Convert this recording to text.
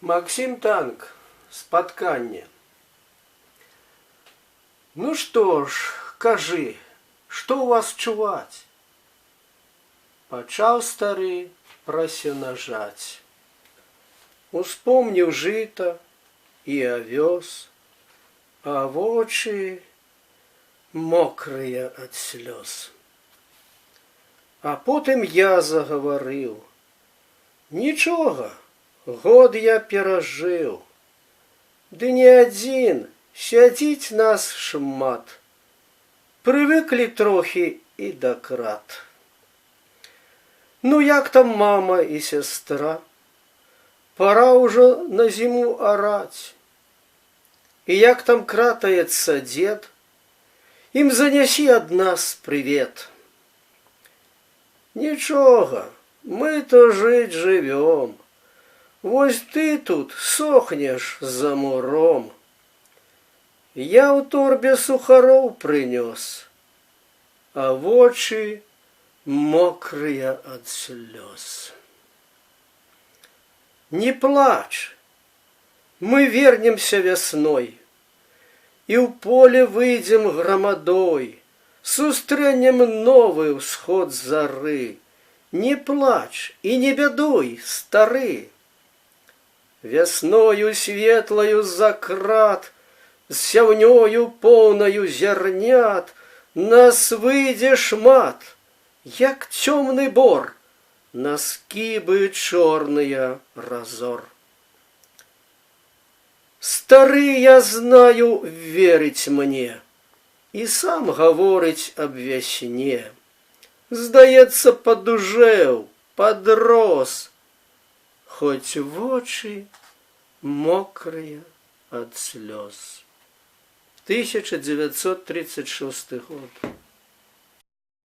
Максим Танк. Спатканне. Ну что ж, кажы, што ў вас чуваць? Пачаў стары прасенажаць. Успомніў жыта і авёс, а вочы мокрыя ад слёз. А потым я загаварыў: нічога, год я перажыў, ды не адзін, сядзіць нас шмат, прывыклі трохі і да крат. Ну як там мама і сястра? Пора ўжо на зіму араць. І як там кратаецца дзед? Ім занясі ад нас прывет. Нічога, мы то жыць жывём. Вось ты тут сохнеш за муром. Я ў торбе сухароў прынёс, а вочы мокрыя ад слёз. Не плач, мы вернемся вясной, і ў поле выйдзем грамадой, сустрэнем новы ўсход зары. Не плач і не бядуй, стары. Вясною светлаю за крат, з сяўнёю поўнаю зярнят, нас выйдзе шмат, як цёмны бор, на скібы чорныя разор. Стары, я знаю, верыць мне, і сам гаворыць аб вясне. Здаецца, падужэў, падрос, хоць вочы мокрыя ад слёз. 1936 год.